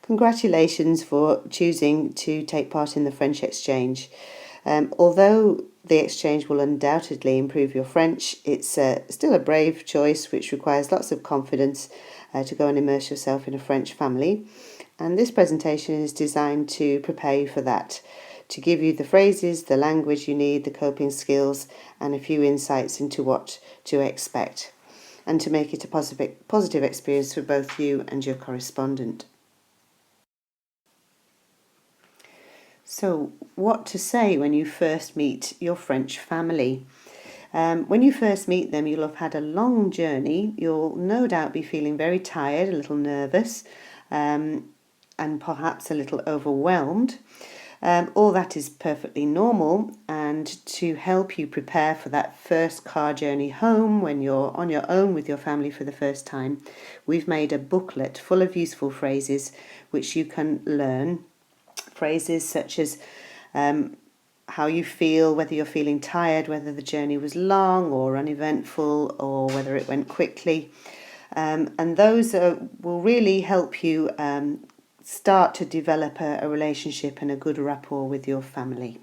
Congratulations for choosing to take part in the French exchange. Although the exchange will undoubtedly improve your French, it's still a brave choice which requires lots of confidence to go and immerse yourself in a French family. And this presentation is designed to prepare you for that, to give you the phrases, the language you need, the coping skills, and a few insights into what to expect, and to make it a positive experience for both you and your correspondent. So, what to say when you first meet your French family? When you first meet them, you'll have had a long journey. You'll no doubt be feeling very tired, a little nervous, and perhaps a little overwhelmed. All that is perfectly normal, and to help you prepare for that first car journey home when you're on your own with your family for the first time, we've made a booklet full of useful phrases which you can learn. Phrases such as how you feel, whether you're feeling tired, whether the journey was long or uneventful, or whether it went quickly. And those will really help you start to develop a relationship and a good rapport with your family.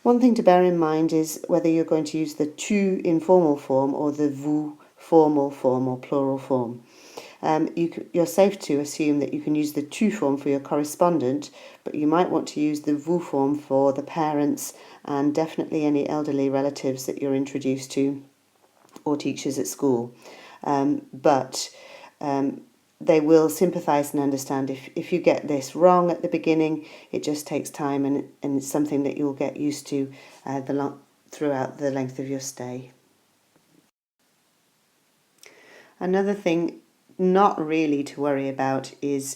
One thing to bear in mind is whether you're going to use the tu informal form or the vous formal form or plural form. You're safe to assume that you can use the tu form for your correspondent, but you might want to use the vous form for the parents and definitely any elderly relatives that you're introduced to or teachers at school. But they will sympathise and understand if you get this wrong at the beginning. It just takes time, and it's something that you'll get used to throughout the length of your stay. Another thing not really to worry about is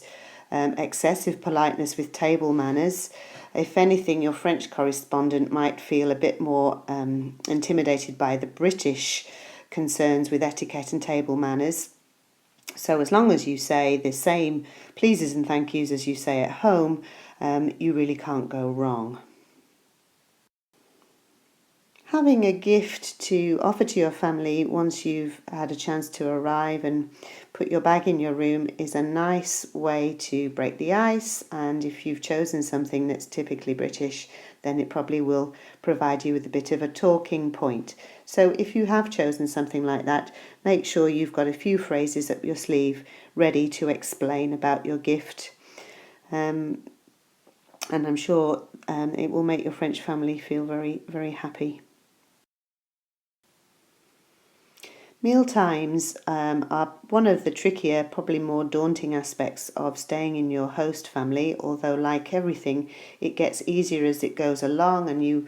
excessive politeness with table manners. If anything, your French correspondent might feel a bit more intimidated by the British concerns with etiquette and table manners. So as long as you say the same pleases and thank yous as you say at home, you really can't go wrong. Having a gift to offer to your family once you've had a chance to arrive and put your bag in your room is a nice way to break the ice, and if you've chosen something that's typically British, then it probably will provide you with a bit of a talking point. So if you have chosen something like that, make sure you've got a few phrases up your sleeve ready to explain about your gift. And I'm sure it will make your French family feel very, very happy. Meal times are one of the trickier, probably more daunting aspects of staying in your host family, although like everything, it gets easier as it goes along, and you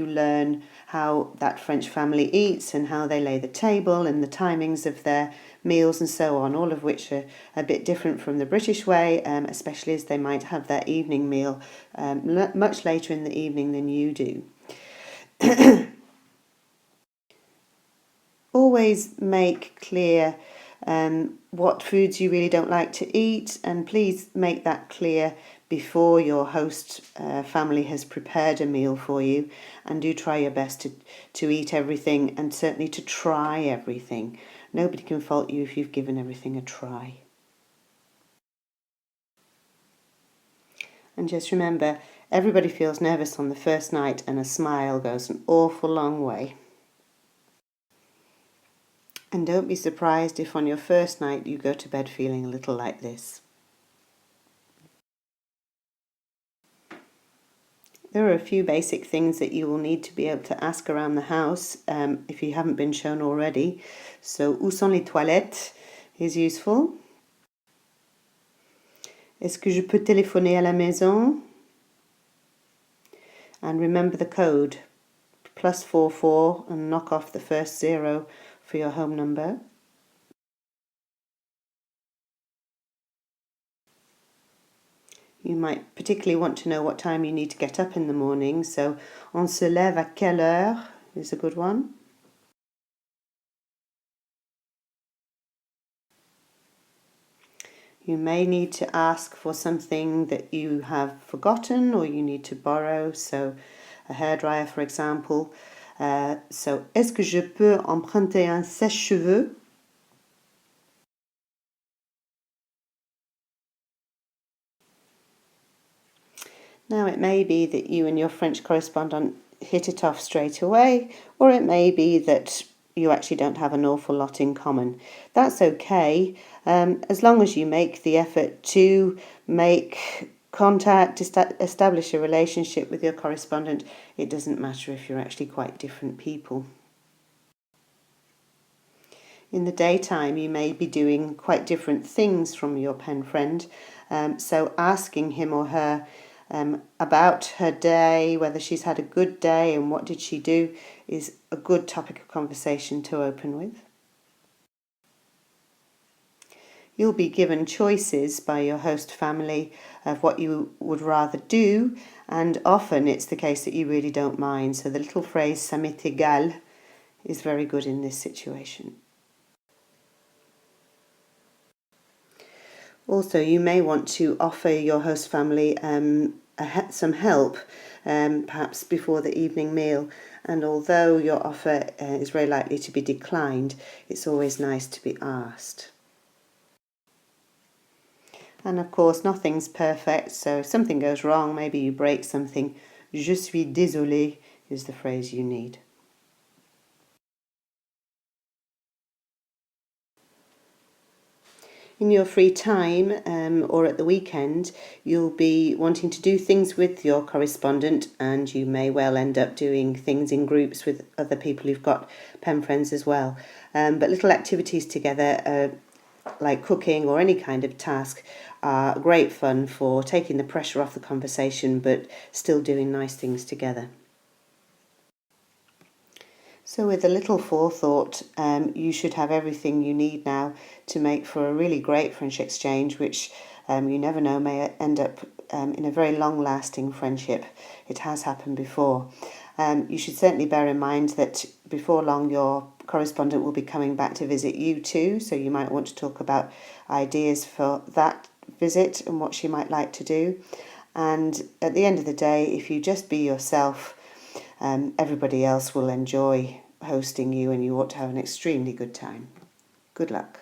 learn how that French family eats and how they lay the table and the timings of their meals and so on, all of which are a bit different from the British way, especially as they might have their evening meal much later in the evening than you do. Always make clear what foods you really don't like to eat, and please make that clear before your host family has prepared a meal for you, and do try your best to eat everything, and certainly to try everything. Nobody can fault you if you've given everything a try. And just remember, everybody feels nervous on the first night, and a smile goes an awful long way. And don't be surprised if on your first night you go to bed feeling a little like this. There are a few basic things that you will need to be able to ask around the house if you haven't been shown already. So, où sont les toilettes is useful. Est-ce que je peux téléphoner à la maison? And remember the code, +44, and knock off the first 0 for your home number. You might particularly want to know what time you need to get up in the morning, so on se lève à quelle heure is a good one. You may need to ask for something that you have forgotten or you need to borrow, so a hairdryer, for example. So, est-ce que je peux emprunter un sèche-cheveux? Now, it may be that you and your French correspondent hit it off straight away, or it may be that you actually don't have an awful lot in common. That's okay, as long as you make the effort to make contact, establish a relationship with your correspondent. It doesn't matter if you're actually quite different people. In the daytime, you may be doing quite different things from your pen friend, so asking him or her about her day, whether she's had a good day and what did she do, is a good topic of conversation to open with. You'll be given choices by your host family of what you would rather do, and often it's the case that you really don't mind. So the little phrase "ça m'est égal" is very good in this situation. Also, you may want to offer your host family some help, perhaps before the evening meal. And although your offer is very likely to be declined, it's always nice to be asked. And of course, nothing's perfect, so if something goes wrong, maybe you break something, "Je suis désolé" is the phrase you need. In your free time or at the weekend, you'll be wanting to do things with your correspondent, and you may well end up doing things in groups with other people who've got pen friends as well. But little activities together, like cooking or any kind of task, are great fun for taking the pressure off the conversation but still doing nice things together. So with a little forethought, you should have everything you need now to make for a really great French exchange, which you never know may end up in a very long-lasting friendship. It has happened before. You should certainly bear in mind that before long your correspondent will be coming back to visit you too, so you might want to talk about ideas for that visit and what she might like to do. And at the end of the day, if you just be yourself, everybody else will enjoy hosting you, and you ought to have an extremely good time. Good luck.